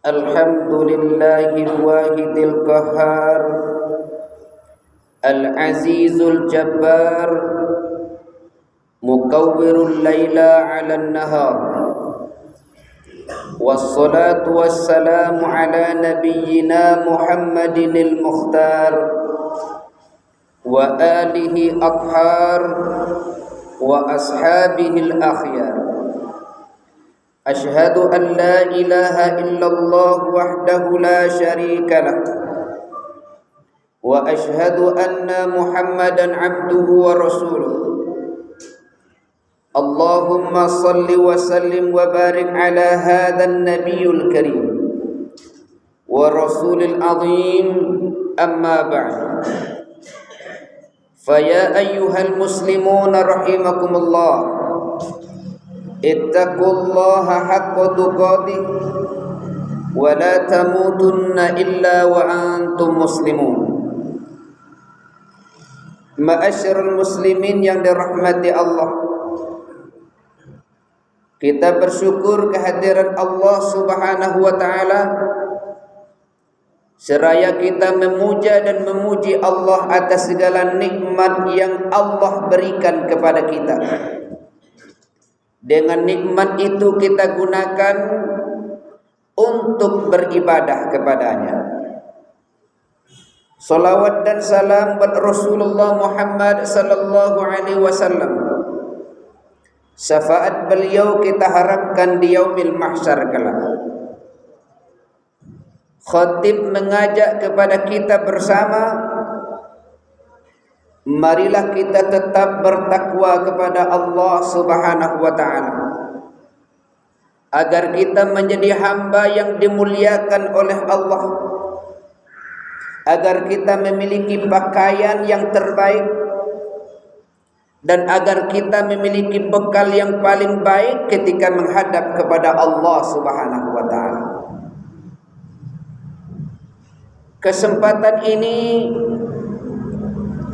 Alhamdulillahil wahidil qahhar, al-azizul jabbar, mukawwirul laila 'alan nahar. Wassalatu wassalamu ala nabiyyina Muhammadinil mukhtar wa alihi athhar wa ashabihil akhyar. Ashhadu an la ilaha illallah wahdahu la syarika lah wa ashhadu anna Muhammadan abduhu wa rasuluh. Allahumma salli wa sallim wa barik ala hadzal nabiyil karim wa rasulil azim, amma ba'd. Fa ya ayyuhal muslimuna rahimakumullah, ittaqullaha haqqa tuqatih wa la tamutunna illa wa antum muslimun. Ma'asyiral muslimin yang dirahmati Allah, kita bersyukur kehadiran Allah Subhanahu wa taala, seraya kita memuja dan memuji Allah atas segala nikmat yang Allah berikan kepada kita. Dengan nikmat itu kita gunakan untuk beribadah kepadanya. Salawat dan salam buat Rasulullah Muhammad sallallahu alaihi wasallam. Syafaat beliau kita harapkan di yaumil mahsyar kelak. Khatib mengajak kepada kita bersama, marilah kita tetap bertakwa kepada Allah Subhanahu wa taala, agar kita menjadi hamba yang dimuliakan oleh Allah, agar kita memiliki pakaian yang terbaik, dan agar kita memiliki bekal yang paling baik ketika menghadap kepada Allah Subhanahu wa taala. Kesempatan ini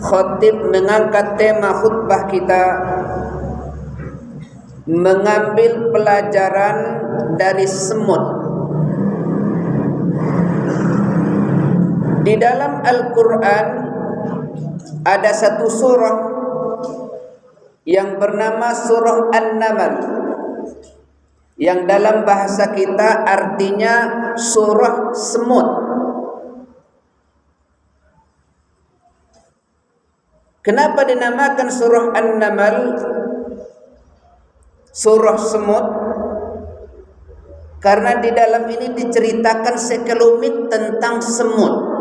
khatib mengangkat tema khutbah kita, mengambil pelajaran dari semut. Di dalam Al-Quran ada satu surah yang bernama surah An-Naml, yang dalam bahasa kita artinya surah semut. Kenapa dinamakan surah An-Naml, surah semut? Karena di dalam ini diceritakan sekelumit tentang semut.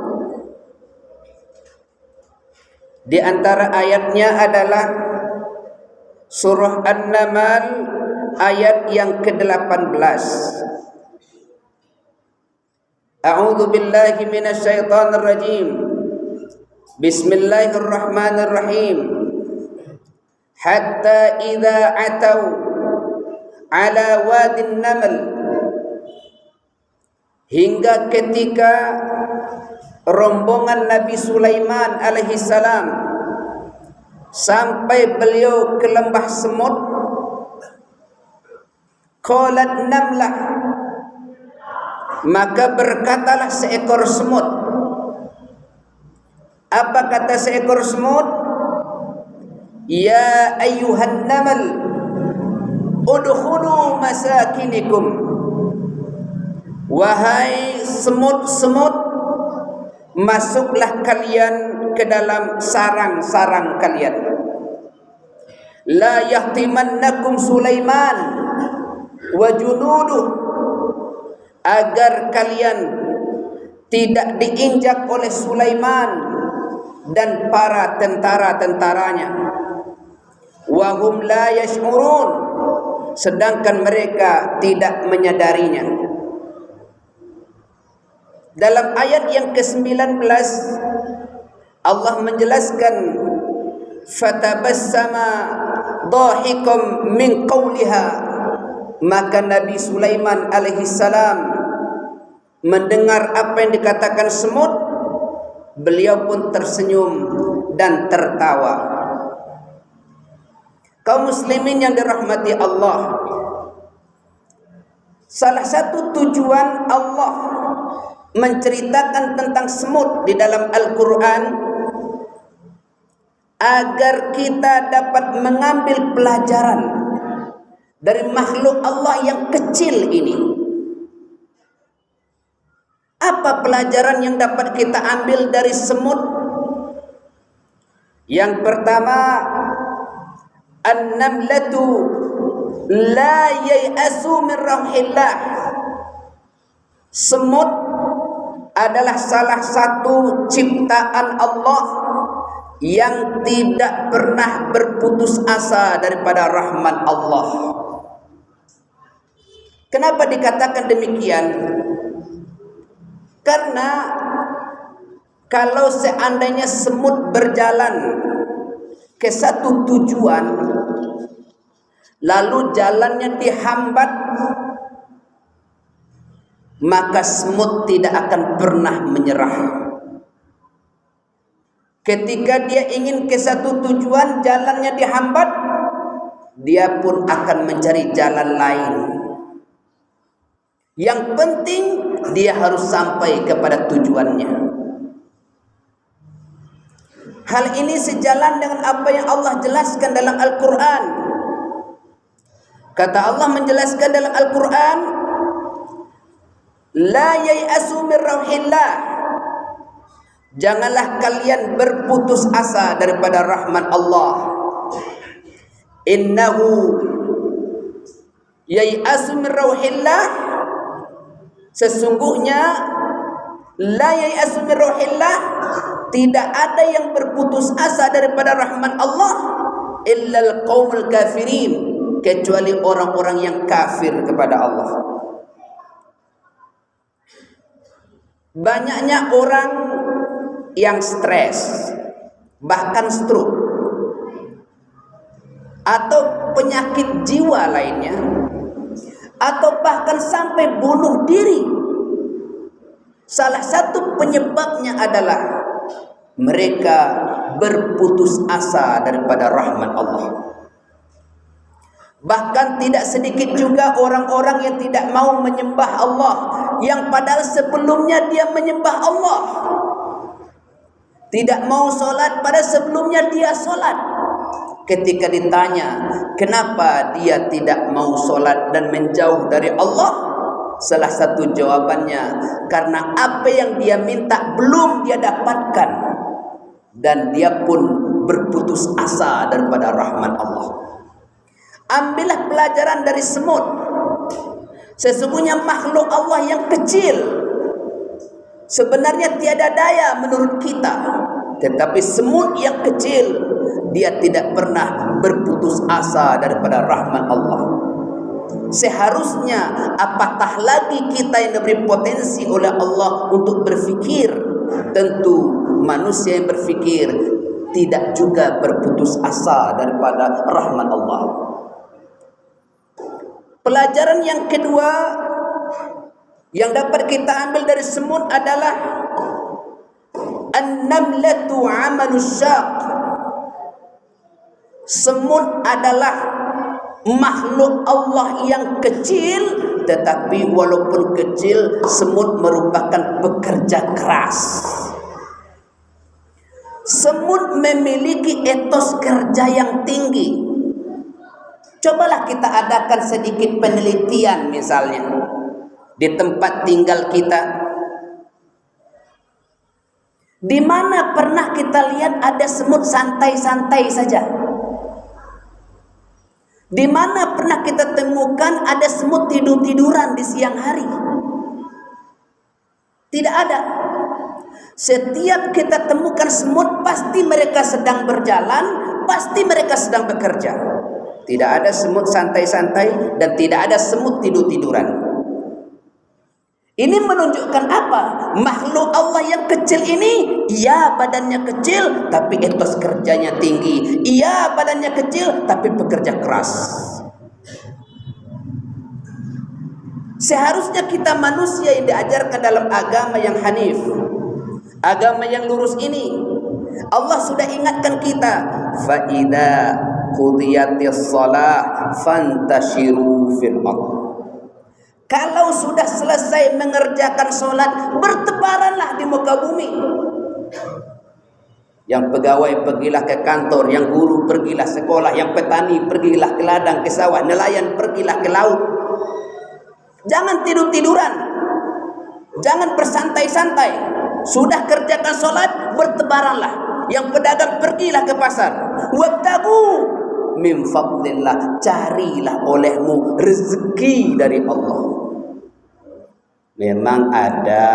Di antara ayatnya adalah surah An-Naml ayat yang ke-18. A'udzu billahi minasyaitonir rajim. Bismillahirrahmanirrahim. Hatta idza atau ala wadin naml, hingga ketika rombongan Nabi Sulaiman alaihi salam sampai beliau ke lembah semut, qalat namlah, maka berkatalah seekor semut. Apa kata seekor semut? Ya ayyuhan naml, udkhulu masakinikum. Wahai semut-semut, masuklah kalian ke dalam sarang-sarang kalian. La yahtimannakum Sulaiman wa junuduh, agar kalian tidak diinjak oleh Sulaiman dan para tentara-tentaranya. Wa hum la yash'urun, sedangkan mereka tidak menyadarinya. Dalam ayat yang ke-19 Allah menjelaskan, fatabassama dhahikum min qawliha, maka Nabi Sulaiman alaihi salam mendengar apa yang dikatakan semut, beliau pun tersenyum dan tertawa. Kaum muslimin yang dirahmati Allah, Salah satu tujuan Allah menceritakan tentang semut di dalam Al-Quran agar kita dapat mengambil pelajaran dari makhluk Allah yang kecil ini. Apa pelajaran yang dapat kita ambil dari semut? Yang pertama, an-namlatu la yai'asu min rauhillah. Semut adalah salah satu ciptaan Allah yang tidak pernah berputus asa daripada rahmat Allah. Kenapa dikatakan demikian? Karena kalau seandainya semut berjalan ke satu tujuan, lalu jalannya dihambat, maka semut tidak akan pernah menyerah. Ketika dia ingin ke satu tujuan, jalannya dihambat, dia pun akan mencari jalan lain. Yang penting dia harus sampai kepada tujuannya. Hal ini sejalan dengan apa yang Allah jelaskan dalam Al-Quran. Kata Allah menjelaskan dalam Al-Quran, la yai'asu min rauhillah. Janganlah kalian berputus asa daripada rahmat Allah. Innahu yai'asu min rauhillah. Sesungguhnya la yai'asu min rauhillah, tidak ada yang berputus asa daripada rahmat Allah illal qaumul kafirin, kecuali orang-orang yang kafir kepada Allah. Banyaknya orang yang stres, bahkan stroke atau penyakit jiwa lainnya, atau bahkan sampai bunuh diri. Salah satu penyebabnya adalah mereka berputus asa daripada rahmat Allah. Bahkan tidak sedikit juga orang-orang yang tidak mau menyembah Allah, yang padahal sebelumnya dia menyembah Allah. Tidak mau solat, pada sebelumnya dia solat. Ketika ditanya kenapa dia tidak mau solat dan menjauh dari Allah, salah satu jawabannya, karena apa yang dia minta belum dia dapatkan, dan dia pun berputus asa daripada rahmat Allah. Ambillah pelajaran dari semut. Sesungguhnya makhluk Allah yang kecil sebenarnya tiada daya menurut kita, tetapi semut yang kecil, dia tidak pernah berputus asa daripada rahmat Allah. Seharusnya apatah lagi kita yang diberi potensi oleh Allah untuk berfikir. Tentu manusia yang berfikir tidak juga berputus asa daripada rahmat Allah. Pelajaran yang kedua yang dapat kita ambil dari semut adalah an-namlatu 'amalus syaq. Semut adalah makhluk Allah yang kecil, tetapi walaupun kecil, semut merupakan pekerja keras. Semut memiliki etos kerja yang tinggi. Cobalah kita adakan sedikit penelitian misalnya di tempat tinggal kita. Di mana pernah kita lihat ada semut santai-santai saja? Di mana pernah kita temukan ada semut tidur-tiduran di siang hari? Tidak ada. Setiap kita temukan semut, pasti mereka sedang berjalan, pasti mereka sedang bekerja. Tidak ada semut santai-santai dan tidak ada semut tidur-tiduran. Ini menunjukkan apa? Makhluk Allah yang kecil ini, iya badannya kecil tapi etos kerjanya tinggi. Iya badannya kecil tapi bekerja keras. Seharusnya kita manusia yang diajarkan dalam agama yang hanif, agama yang lurus ini, Allah sudah ingatkan kita, fa idza qudiyatis shalah fantashiru fil ardh. Kalau sudah selesai mengerjakan sholat, bertebaranlah di muka bumi. Yang pegawai pergilah ke kantor, yang guru pergilah sekolah, yang petani pergilah ke ladang, ke sawah, nelayan pergilah ke laut. Jangan tidur-tiduran, jangan bersantai-santai. Sudah kerjakan sholat, bertebaranlah. Yang pedagang pergilah ke pasar. Wabtagu min fadlillah, carilah olehmu rezeki dari Allah. Memang ada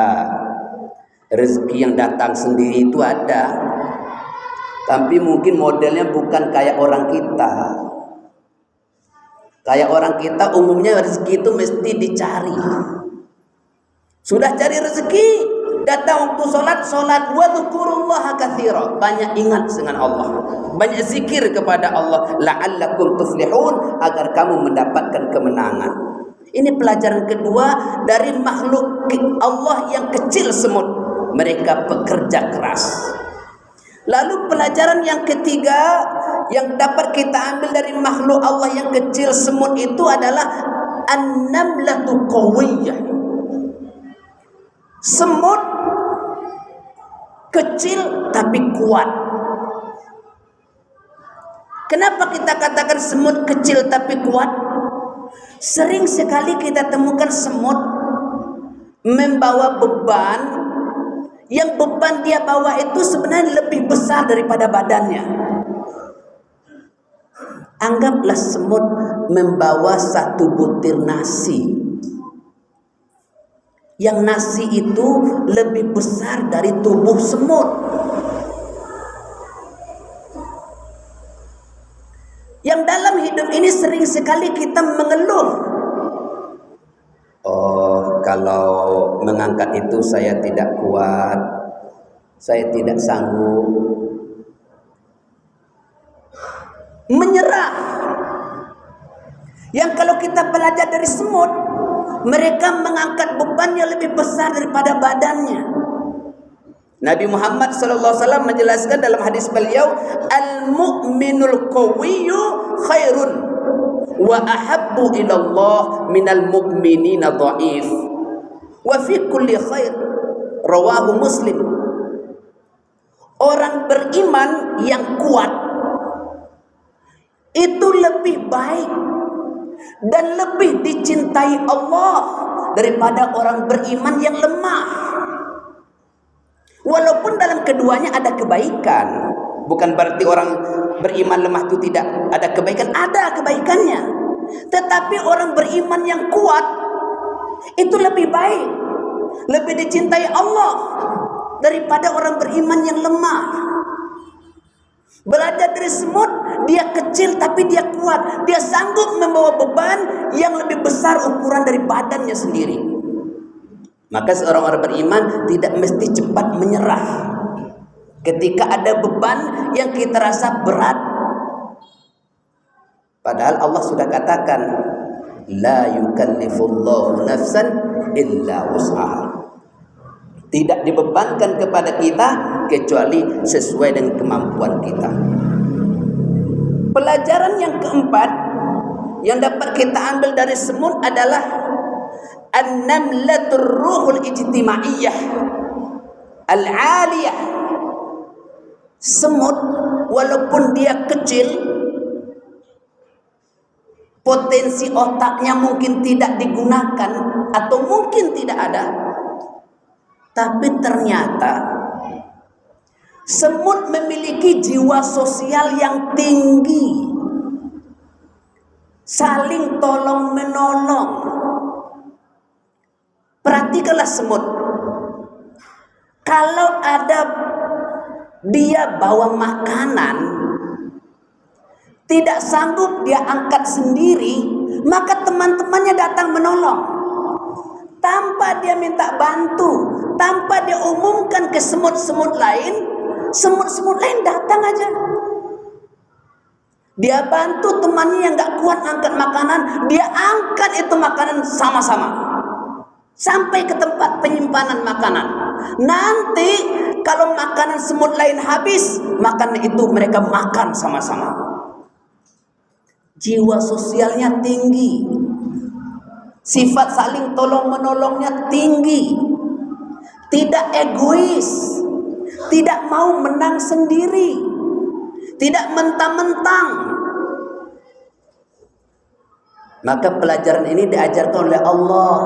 rezeki yang datang sendiri, itu ada, tapi mungkin modelnya bukan kayak orang kita. Kayak orang kita umumnya rezeki itu mesti dicari. Sudah cari rezeki, datang waktu sholat, wa dzkurullaha katsira, banyak ingat dengan Allah, banyak zikir kepada Allah, la'allakum tuflihun, agar kamu mendapatkan kemenangan. Ini pelajaran kedua dari makhluk Allah yang kecil semut, mereka pekerja keras. Lalu pelajaran yang ketiga yang dapat kita ambil dari makhluk Allah yang kecil semut itu adalah an-namlatu qawiyyah. Semut kecil tapi kuat. Kenapa kita katakan semut kecil tapi kuat? Sering sekali kita temukan semut membawa beban, yang beban dia bawa itu sebenarnya lebih besar daripada badannya. Anggaplah semut membawa satu butir nasi, yang nasi itu lebih besar dari tubuh semut. Yang dalam hidup ini sering sekali kita mengeluh, oh, kalau mengangkat itu saya tidak kuat, saya tidak sanggup. Menyerah. Yang kalau kita belajar dari semut, mereka mengangkat beban yang lebih besar daripada badannya. Nabi Muhammad SAW menjelaskan dalam hadis beliau, al-mu'minul qawiyyu khairun wa ahabbu ilallah minal mu'minina dha'if wa fi kulli khair, rawahu Muslim. Orang beriman yang kuat itu lebih baik dan lebih dicintai Allah daripada orang beriman yang lemah. Walaupun dalam keduanya ada kebaikan, bukan berarti orang beriman lemah itu tidak ada kebaikan, ada kebaikannya. Tetapi orang beriman yang kuat itu lebih baik, lebih dicintai Allah daripada orang beriman yang lemah. Belajar dari semut, dia kecil tapi dia kuat, dia sanggup membawa beban yang lebih besar ukuran dari badannya sendiri. Maka seorang orang beriman tidak mesti cepat menyerah ketika ada beban yang kita rasa berat. Padahal Allah sudah katakan, la yukallifullahu nafsan illa wus'aha. Tidak dibebankan kepada kita kecuali sesuai dengan kemampuan kita. Pelajaran yang keempat yang dapat kita ambil dari semut adalah an-namlatur ruhul ijtimaiyah al-aliyah. Semut walaupun dia kecil, potensi otaknya mungkin tidak digunakan atau mungkin tidak ada, tapi ternyata semut memiliki jiwa sosial yang tinggi, saling tolong menolong. Perhatikanlah semut. Kalau ada dia bawa makanan, tidak sanggup dia angkat sendiri, maka teman-temannya datang menolong. Tanpa dia minta bantu, tanpa dia umumkan ke semut-semut lain, semut-semut lain datang aja. Dia bantu temannya yang gak kuat angkat makanan, dia angkat itu makanan sama-sama sampai ke tempat penyimpanan makanan. Nanti kalau makanan semut lain habis, makanan itu mereka makan sama-sama. Jiwa sosialnya tinggi. Sifat saling tolong menolongnya tinggi. Tidak egois, tidak mau menang sendiri, tidak mentang-mentang. Maka pelajaran ini diajarkan oleh Allah.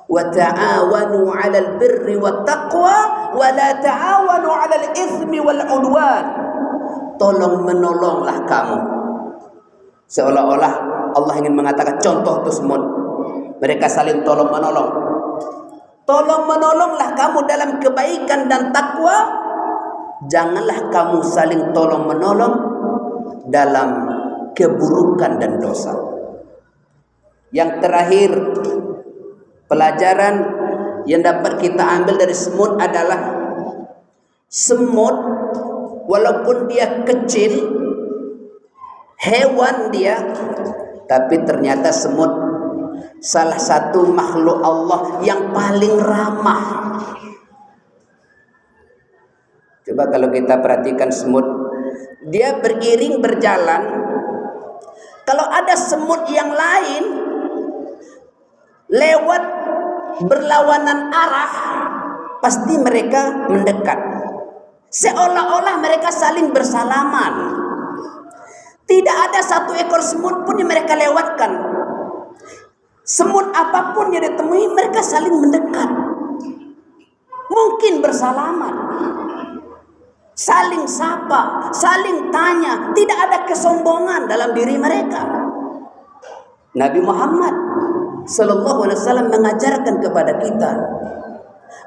Wa ta'awanu 'alal birri wat taqwa wa la ta'awanu 'alal itsmi wal 'udwan. Tolong menolonglah kamu. Seolah-olah Allah ingin mengatakan contoh itu semut. Mereka saling tolong menolong. Tolong menolonglah kamu dalam kebaikan dan takwa. Janganlah kamu saling tolong menolong dalam keburukan dan dosa. Yang terakhir, pelajaran yang dapat kita ambil dari semut adalah semut walaupun dia kecil, hewan dia, tapi ternyata semut salah satu makhluk Allah yang paling ramah. Coba kalau kita perhatikan semut, dia beriring berjalan. Kalau ada semut yang lain lewat berlawanan arah, pasti mereka mendekat. Seolah-olah mereka saling bersalaman. Tidak ada satu ekor semut pun yang mereka lewatkan. Semut apapun yang ditemui, mereka saling mendekat. Mungkin bersalaman, saling sapa, saling tanya. Tidak ada kesombongan dalam diri mereka. Nabi Muhammad sallallahu alaihi wasallam mengajarkan kepada kita,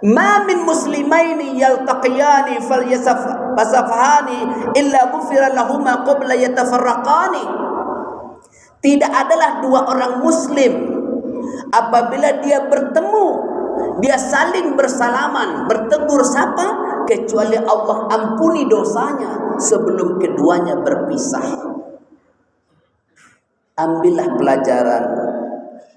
"Ma min muslimaini yaltaqiyani falyasafhani illa ghufira lahumā qabla yatafarraqani." Tidak adalah dua orang muslim apabila dia bertemu, dia saling bersalaman, bertegur sapa, kecuali Allah ampuni dosanya sebelum keduanya berpisah. Ambillah pelajaran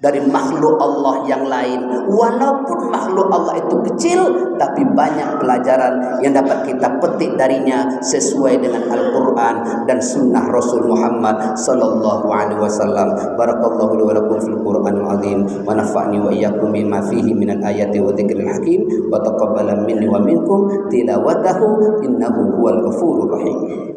dari makhluk Allah yang lain. Walaupun makhluk Allah itu kecil, tapi banyak pelajaran yang dapat kita petik darinya sesuai dengan Al-Quran dan Sunnah Rasul Muhammad sallallahu alaihi wasallam. Barakallahu li wa lakum fil Qur'anil azim wa nafa'ni wa iyyakum bima fihi minal ayati wa dzikril hakim wa taqabbala minni wa minkum tilawatahu innahu huwal ghafurur rahim.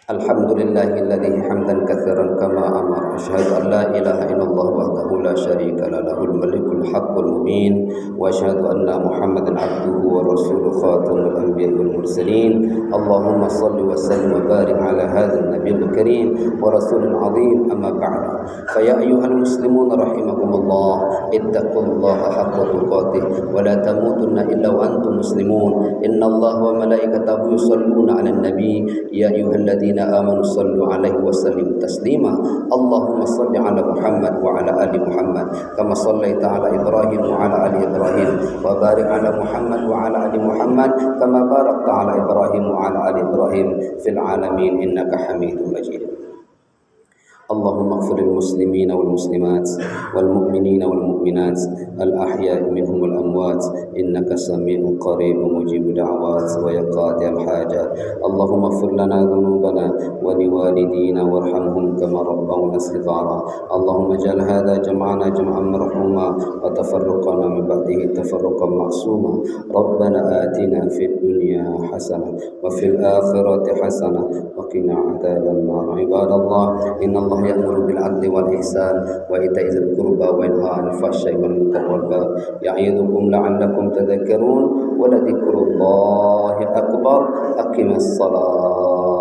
Alhamdulillahilladzi hamdan katsiran kama amara. Asyhadu an la ilaha illallah wahdahu la syarika lah, lahul malikul haqqul mubin, wa asyhadu anna Muhammadan abduhu wa rasuluhu khatamul anbiya'i wal mursalin. Allahumma shalli wa sallim wa barik ala hadzal nabiyil karim wa rasulil azim, amma ba'du. Fa ya ayyuhal muslimun rahimakumullah, ittaqullaha haqqa tuqatih wa la tamutunna illa wa antum muslimun. Innallaha wa malaikatahu yusholluna 'alan nabi ya ayyuhalladzina آمنوا صلوا عليه وسلموا تسليما. اللهم صل على محمد وعلى آل محمد كما صليت على إبراهيم وعلى آل إبراهيم وبارك على محمد وعلى آل محمد كما باركت على إبراهيم وعلى آل إبراهيم في العالمين إنك حميد مجيد. اللهم اغفر للمسلمين والمسلمات والمؤمنين والمؤمنات الأحياء منهم والأموات إنك سميع قريب مجيب دعوات ويقاضي الحاجات. اللهم اغفر لنا ذنوبنا ولوالدينا وارحمهم كما ربونا صغارا. اللهم اجعل هذا جمعنا جمعا مرحوما وتفرقنا من بعده تفرقا معصوما. ربنا آتنا في الدنيا حسنة وفي الآخرة حسنة وقنا عذاب النار. عباد الله إن الله يأمر بالعدل والإحسان وإيتاء ذي القربى وينهى عن الفحشاء والمنكر والبغي يعظكم لعلكم تذكرون ولذكر الله أكبر. أقم الصلاة.